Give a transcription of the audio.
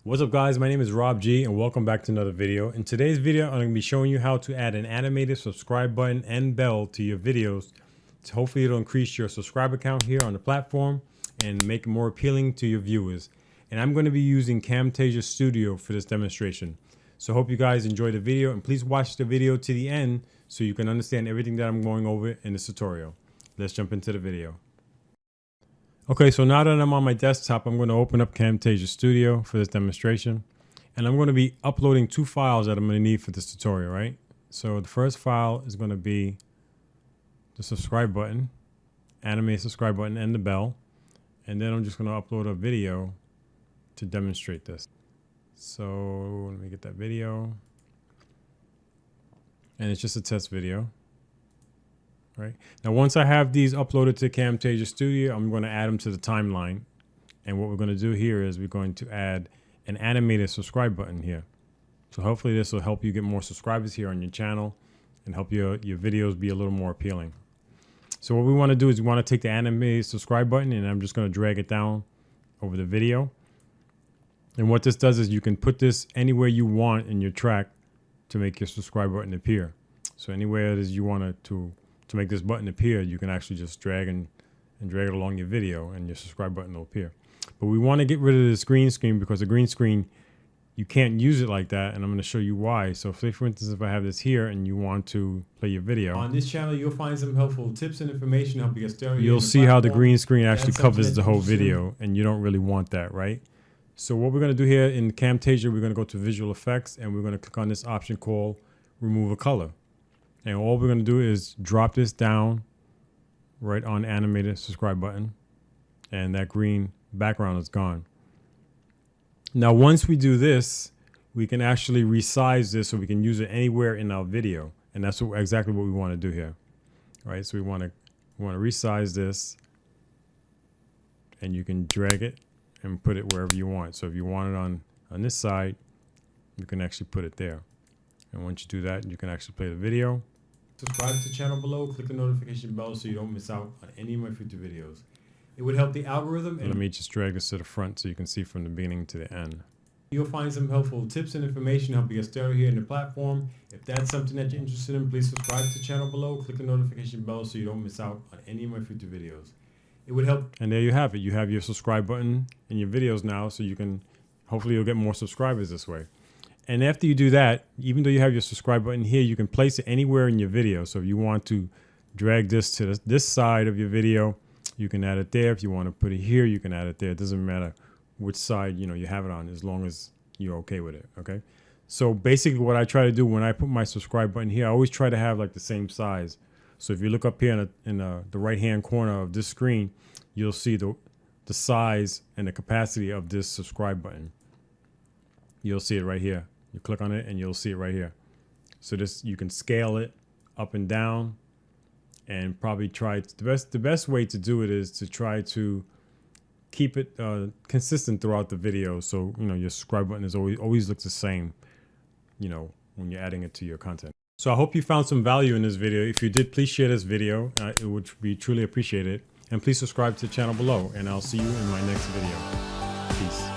What's up guys, my name is Rob G and welcome back to another video. In today's video, I'm going to be showing you how to add an animated subscribe button and bell to your videos. So hopefully it'll increase your subscriber count here on the platform and make it more appealing to your viewers. And I'm going to be using Camtasia Studio for this demonstration. So I hope you guys enjoy the video and please watch the video to the end so you can understand everything that I'm going over in this tutorial. Let's jump into the video. Okay, so now that I'm on my desktop, I'm going to open up Camtasia Studio for this demonstration. And I'm going to be uploading two files that I'm going to need for this tutorial, right? So the first file is going to be the subscribe button, animate subscribe button, and the bell. And then I'm just going to upload a video to demonstrate this. So let me get that video. And it's just a test video. Right. Now, once I have these uploaded to Camtasia Studio, I'm going to add them to the timeline. And what we're going to do here is we're going to add an animated subscribe button here. So hopefully this will help you get more subscribers here on your channel and help your videos be a little more appealing. So what we want to do is we want to take the animated subscribe button and I'm just going to drag it down over the video. And what this does is you can put this anywhere you want in your track to make your subscribe button appear. So anywhere it is you want it to make this button appear, you can actually just drag and drag it along your video and your subscribe button will appear. But we want to get rid of this green screen because the green screen, you can't use it like that. And I'm going to show you why. So say for instance, if I have this here and you want to play your video. On this channel, you'll find some helpful tips and information to help you get started. You'll see how the green screen actually covers the whole video and you don't really want that, right? So what we're going to do here in Camtasia, we're going to go to visual effects and we're going to click on this option called remove a color. And all we're going to do is drop this down right on animated subscribe button. And that green background is gone. Now, once we do this, we can actually resize this so we can use it anywhere in our video. And that's exactly what we want to do here. All right, so we want to resize this. And you can drag it and put it wherever you want. So if you want it on this side, you can actually put it there. And once you do that, you can actually play the video. Subscribe to the channel below, click the notification bell so you don't miss out on any of my future videos. It would help the algorithm. And let me just drag this to the front so you can see from the beginning to the end. You'll find some helpful tips and information to help you get started here in the platform. If that's something that you're interested in, please subscribe to the channel below, click the notification bell so you don't miss out on any of my future videos. It would help. And there you have it. You have your subscribe button in your videos now, so you can, hopefully you'll get more subscribers this way. And after you do that, even though you have your subscribe button here, you can place it anywhere in your video. So if you want to drag this to this side of your video, you can add it there. If you want to put it here, you can add it there. It doesn't matter which side you have it on, as long as you're okay with it. Okay. So basically what I try to do when I put my subscribe button here, I always try to have like the same size. So if you look up here in the right-hand corner of this screen, you'll see the size and the capacity of this subscribe button. You'll see it right here. You click on it and you'll see it right here. So this, you can scale it up and down and probably try the best way to do it is to try to keep it consistent throughout the video. So, your subscribe button is always looks the same, when you're adding it to your content. So I hope you found some value in this video. If you did, please share this video. It would be truly appreciated. And please subscribe to the channel below and I'll see you in my next video. Peace.